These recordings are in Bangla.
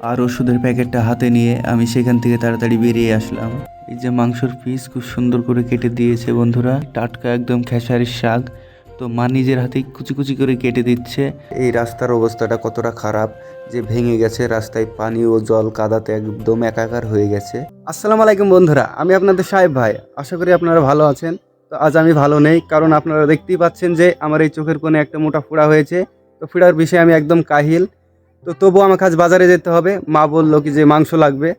আর ওষুধের প্যাকেটটা হাতে নিয়ে আমি সেখান থেকে তাড়াতাড়ি বেরিয়ে আসলাম। এই যে মাংসর পিস খুব সুন্দর করে কেটে দিয়েছে বন্ধুরা, টাটকা একদম খেসারির শাক। তো মা নিজের হাতেই কুচি কুচি করে কেটে দিচ্ছে। এই রাস্তার অবস্থাটা কতটা খারাপ যে ভেঙে গেছে, রাস্তায় পানি ও জল কাদাতে একদম একাকার হয়ে গেছে। আসসালামু আলাইকুম বন্ধুরা, আমি আপনাদের সাহেব ভাই। আশা করি আপনারা ভালো আছেন। তো আজ আমি ভালো নেই, কারণ আপনারা দেখতেই পাচ্ছেন যে আমার এই চোখের কোণে একটা মোটা ফোড়া হয়েছে। তো ফোড়ার বিষয়ে আমি একদম কাহিল। তো তবুও আমাকে আজ বাজারে যেতে হবে। মা বললো কি যে মাংস লাগবে,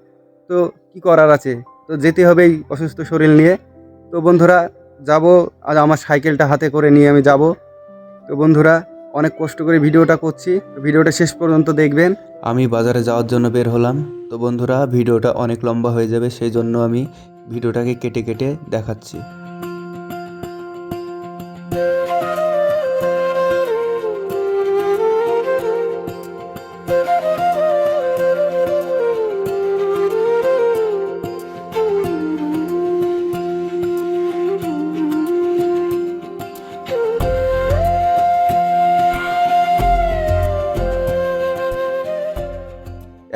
তো কি করার আছে, তো যেতে হবে এই অসুস্থ শরীর নিয়ে। তো বন্ধুরা যাব, আজ আমার সাইকেলটা হাতে করে নিয়ে আমি যাব। তো বন্ধুরা অনেক কষ্ট করে ভিডিওটা করছি, ভিডিওটা শেষ পর্যন্ত দেখবেন। আমি বাজারে যাওয়ার জন্য বের হলাম। তো বন্ধুরা ভিডিওটা অনেক লম্বা হয়ে যাবে, সেই জন্য আমি ভিডিওটাকে কেটে কেটে দেখাচ্ছি।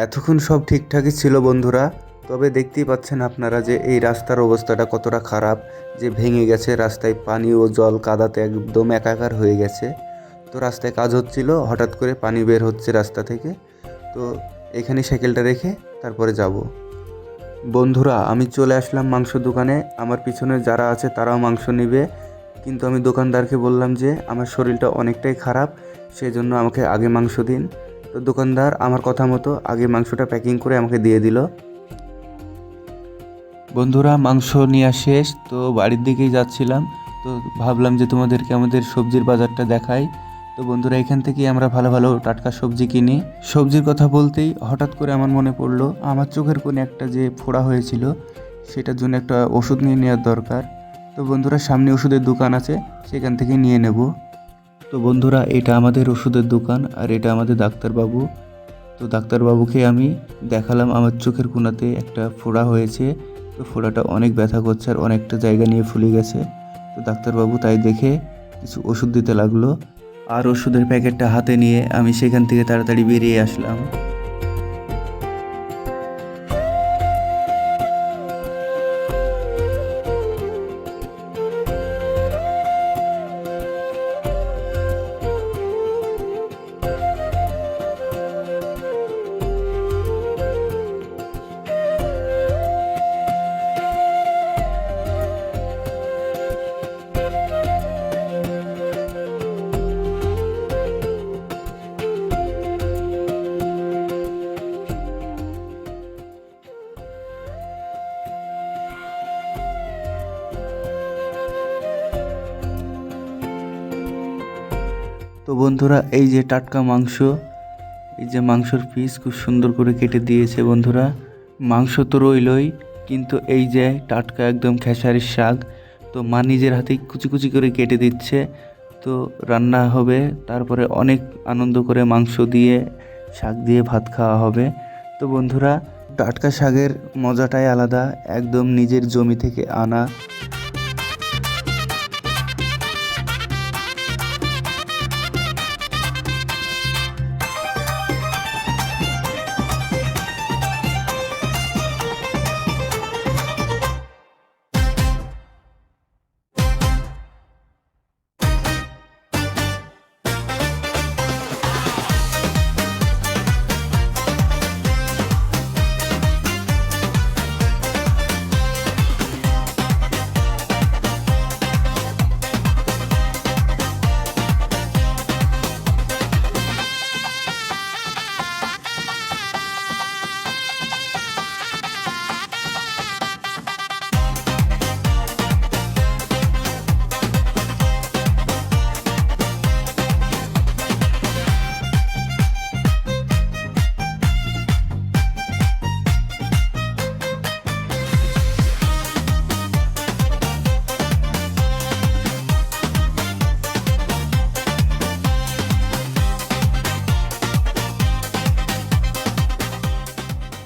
এতক্ষণ সব ঠিকঠাকই ছিল বন্ধুরা, তবে দেখতেই পাচ্ছেন আপনারা যে এই রাস্তার অবস্থাটা কতটা খারাপ যে ভেঙে গেছে, রাস্তায় পানি ও জল কাদাতে একদম একাকার হয়ে গেছে। তো রাস্তায় কাজ হচ্ছিল, হঠাৎ করে পানি বের হচ্ছে রাস্তা থেকে। তো এখানে সাইকেলটা রেখে তারপরে যাব। বন্ধুরা আমি চলে আসলাম মাংস দোকানে। আমার পিছনে যারা আছে তারাও মাংস নেবে, কিন্তু আমি দোকানদারকে বললাম যে আমার শরীরটা অনেকটাই খারাপ, সেই জন্য আমাকে আগে মাংস দিন। তো দোকানদার আমার কথা মতো আগে মাংসটা প্যাকিং করে আমাকে দিয়ে দিল। বন্ধুরা মাংস নেওয়া শেষ, তো বাড়ির দিকেই যাচ্ছিলাম। তো ভাবলাম যে তোমাদেরকে আমাদের সবজির বাজারটা দেখাই। তো বন্ধুরা এখান থেকেই আমরা ভালো ভালো টাটকা সবজি কিনি। সবজির কথা বলতেই হঠাৎ করে আমার মনে পড়লো আমার চোখের কোণে একটা যে ফোড়া হয়েছিল, সেটার জন্য একটা ওষুধ নিয়ে নেওয়ার দরকার। তো বন্ধুরা সামনে ওষুধের দোকান আছে, সেখান থেকে নিয়ে নেব। তো বন্ধুরা এটা আমাদের ওষুধের দোকান, আর এটা আমাদের ডাক্তারবাবু। তো ডাক্তারবাবুকে আমি দেখালাম আমার চোখের কোণাতে একটা ফোড়া হয়েছে। তো ফোড়াটা অনেক ব্যথা করছে আর অনেকটা জায়গা নিয়ে ফুলে গেছে। তো ডাক্তারবাবু তাই দেখে কিছু ওষুধ দিতে লাগলো, আর ওষুধের প্যাকেটটা হাতে নিয়ে আমি সেখান থেকে তাড়াতাড়ি বেরিয়ে আসলাম। তো বন্ধুরা এই যে টাটকা মাংস, এই যে মাংসর পিস খুব সুন্দর করে কেটে দিয়েছে বন্ধুরা। মাংস তো রইলই, কিন্তু এই যে টাটকা একদম খেসারির শাক, তো মা নিজের হাতেই কুচি কুচি করে কেটে দিচ্ছে। তো রান্না হবে, তারপরে অনেক আনন্দ করে মাংস দিয়ে শাক দিয়ে ভাত খাওয়া হবে। তো বন্ধুরা টাটকা শাকের মজাটাই আলাদা, একদম নিজের জমি থেকে আনা।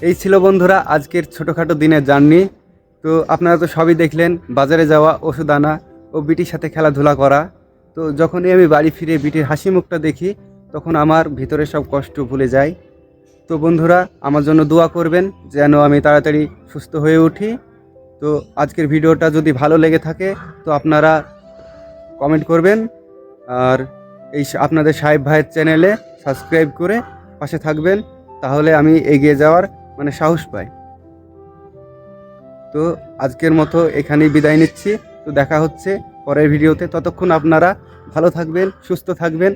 এই ছিল বন্ধুরা আজকের ছোটোখাটো দিনের জার্নি। তো আপনারা তো সবই দেখলেন, বাজারে যাওয়া, ওষুধ আনা ও বিটির সাথে খেলাধুলা করা। তো যখনই আমি বাড়ি ফিরে বিটির হাসি মুখটা দেখি, তখন আমার ভিতরে সব কষ্ট ভুলে যায়। তো বন্ধুরা আমার জন্য দোয়া করবেন যেন আমি তাড়াতাড়ি সুস্থ হয়ে উঠি। তো আজকের ভিডিওটা যদি ভালো লেগে থাকে তো আপনারা কমেন্ট করবেন, আর আপনাদের সাহেব ভাইয়ের চ্যানেলে সাবস্ক্রাইব করে পাশে থাকবেন, তাহলে আমি এগিয়ে যাওয়ার সাহস পাই। তো আজকের মতো এখানেই বিদায় নিচ্ছি। তো দেখা হচ্ছে পরের ভিডিওতে। ততক্ষণ আপনারা ভালো থাকবেন, সুস্থ থাকবেন।